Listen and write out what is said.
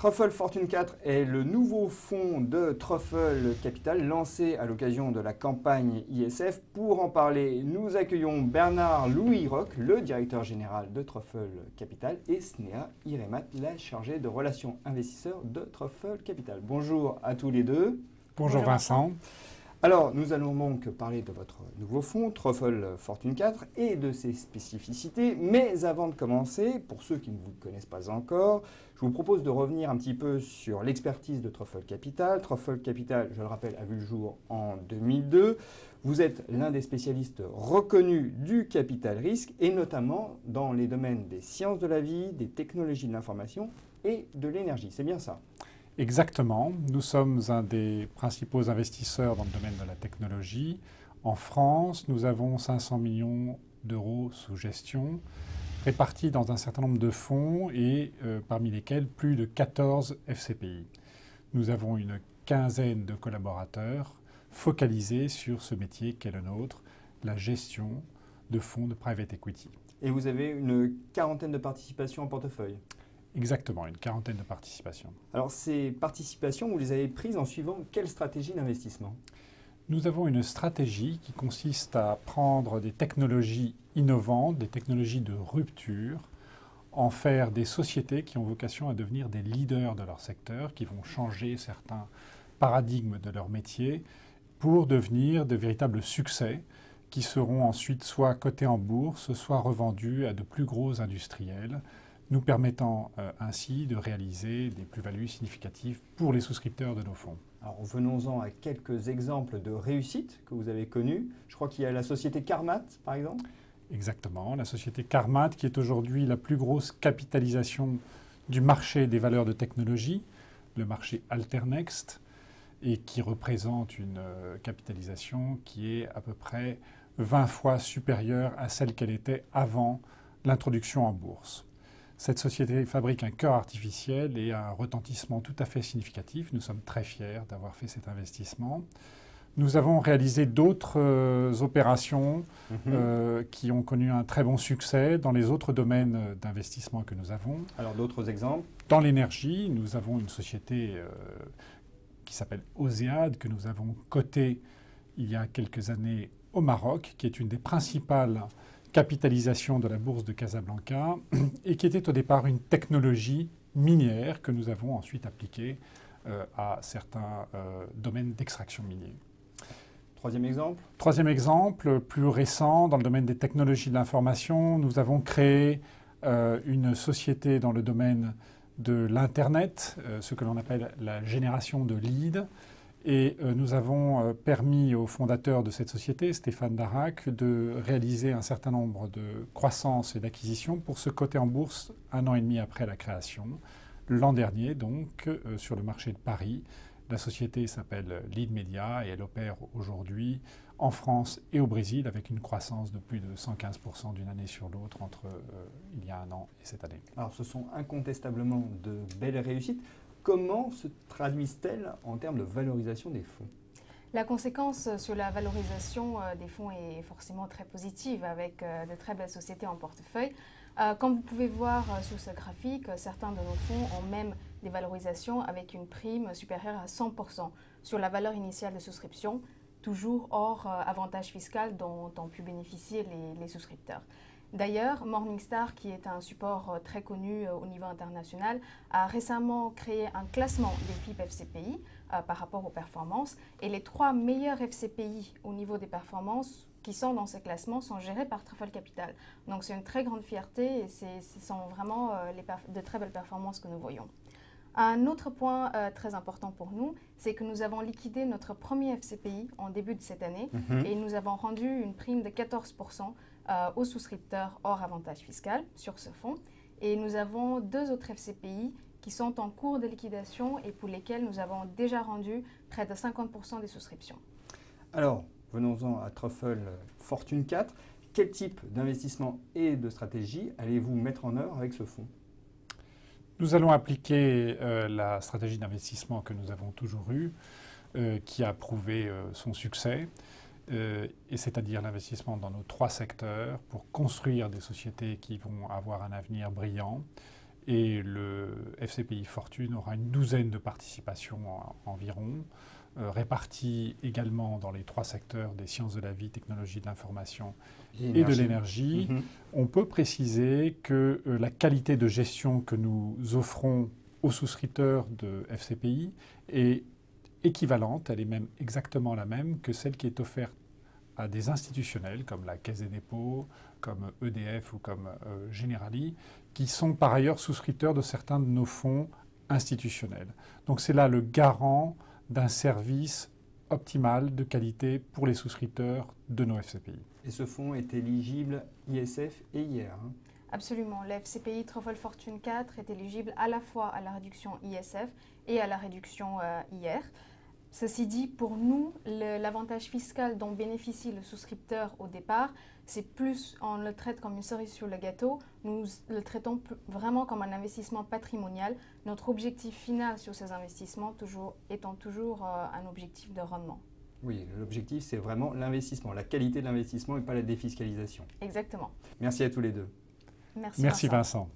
Truffle Fortune 4 est le nouveau fonds de Truffle Capital lancé à l'occasion de la campagne ISF. Pour en parler, nous accueillons Bernard-Louis Roch, le directeur général de Truffle Capital, et Snéha Iremat, la chargée de relations investisseurs de Truffle Capital. Bonjour à tous les deux. Bonjour Vincent. Alors, nous allons donc parler de votre nouveau fonds, Truffle Fortune 4, et de ses spécificités. Mais avant de commencer, pour ceux qui ne vous connaissent pas encore, je vous propose de revenir un petit peu sur l'expertise de Truffle Capital. Truffle Capital, je le rappelle, a vu le jour en 2002. Vous êtes l'un des spécialistes reconnus du capital risque, et notamment dans les domaines des sciences de la vie, des technologies de l'information et de l'énergie. C'est bien ça ? Exactement. Nous sommes un des principaux investisseurs dans le domaine de la technologie. En France, nous avons 500 millions d'euros sous gestion, répartis dans un certain nombre de fonds et parmi lesquels plus de 14 FCPI. Nous avons une quinzaine de collaborateurs focalisés sur ce métier qu'est le nôtre, la gestion de fonds de private equity. Et vous avez une quarantaine de participations en portefeuille ? Exactement, une quarantaine de participations. Alors ces participations, vous les avez prises en suivant quelle stratégie d'investissement ? Nous avons une stratégie qui consiste à prendre des technologies innovantes, des technologies de rupture, en faire des sociétés qui ont vocation à devenir des leaders de leur secteur, qui vont changer certains paradigmes de leur métier pour devenir de véritables succès qui seront ensuite soit cotés en bourse, soit revendus à de plus gros industriels, nous permettant ainsi de réaliser des plus-values significatives pour les souscripteurs de nos fonds. Alors venons-en à quelques exemples de réussite que vous avez connues. Je crois qu'il y a la société Carmat, par exemple. Exactement, la société Carmat qui est aujourd'hui la plus grosse capitalisation du marché des valeurs de technologie, le marché Alternext, et qui représente une capitalisation qui est à peu près 20 fois supérieure à celle qu'elle était avant l'introduction en bourse. Cette société fabrique un cœur artificiel et a un retentissement tout à fait significatif. Nous sommes très fiers d'avoir fait cet investissement. Nous avons réalisé d'autres opérations qui ont connu un très bon succès dans les autres domaines d'investissement que nous avons. Alors d'autres exemples ? Dans l'énergie, nous avons une société qui s'appelle Osead, que nous avons cotée il y a quelques années au Maroc, qui est une des principales capitalisation de la bourse de Casablanca et qui était au départ une technologie minière que nous avons ensuite appliquée à certains domaines d'extraction minière. Troisième exemple ? Troisième exemple, plus récent, dans le domaine des technologies de l'information, nous avons créé une société dans le domaine de l'Internet, ce que l'on appelle la génération de leads. Et nous avons permis au fondateur de cette société, Stéphane Darac, de réaliser un certain nombre de croissances et d'acquisitions pour se coter en bourse 1 an et demi après la création. L'an dernier, donc, sur le marché de Paris, la société s'appelle Lead Media et elle opère aujourd'hui en France et au Brésil avec une croissance de plus de 115% d'une année sur l'autre entre il y a 1 an et cette année. Alors ce sont incontestablement de belles réussites. Comment se traduisent-elles en termes de valorisation des fonds ? La conséquence sur la valorisation des fonds est forcément très positive avec de très belles sociétés en portefeuille. Comme vous pouvez voir sur ce graphique, certains de nos fonds ont même des valorisations avec une prime supérieure à 100% sur la valeur initiale de souscription, toujours hors avantage fiscal dont ont pu bénéficier les souscripteurs. D'ailleurs, Morningstar, qui est un support très connu au niveau international, a récemment créé un classement des FIP FCPI par rapport aux performances. Et les 3 meilleurs FCPI au niveau des performances qui sont dans ce classement sont gérés par Truffle Capital. Donc c'est une très grande fierté et ce sont vraiment de très belles performances que nous voyons. Un autre point très important pour nous, c'est que nous avons liquidé notre premier FCPI en début de cette année et nous avons rendu une prime de 14% aux souscripteurs hors avantage fiscal sur ce fonds. Et nous avons 2 autres FCPI qui sont en cours de liquidation et pour lesquels nous avons déjà rendu près de 50% des souscriptions. Alors, venons-en à Truffle Fortune 4. Quel type d'investissement et de stratégie allez-vous mettre en œuvre avec ce fonds ? Nous allons appliquer la stratégie d'investissement que nous avons toujours eue, qui a prouvé son succès, et c'est-à-dire l'investissement dans nos 3 secteurs pour construire des sociétés qui vont avoir un avenir brillant Et le FCPI Fortune aura une douzaine de participations environ, réparties également dans les 3 secteurs des sciences de la vie, technologie de l'information et de l'énergie. On peut préciser que la qualité de gestion que nous offrons aux souscripteurs de FCPI est équivalente, elle est même exactement la même que celle qui est offerte à des institutionnels comme la Caisse des dépôts, comme EDF ou comme Generali, qui sont par ailleurs souscripteurs de certains de nos fonds institutionnels. Donc c'est là le garant d'un service optimal de qualité pour les souscripteurs de nos FCPI. Et ce fonds est éligible ISF et IR. Absolument. Le FCPI Truffle Fortune 4 est éligible à la fois à la réduction ISF et à la réduction IR. Ceci dit, pour nous, l'avantage fiscal dont bénéficie le souscripteur au départ, c'est plus, on le traite comme une cerise sur le gâteau, nous le traitons vraiment comme un investissement patrimonial. Notre objectif final sur ces investissements étant toujours un objectif de rendement. Oui, l'objectif c'est vraiment l'investissement, la qualité de l'investissement et pas la défiscalisation. Exactement. Merci à tous les deux. Merci Vincent.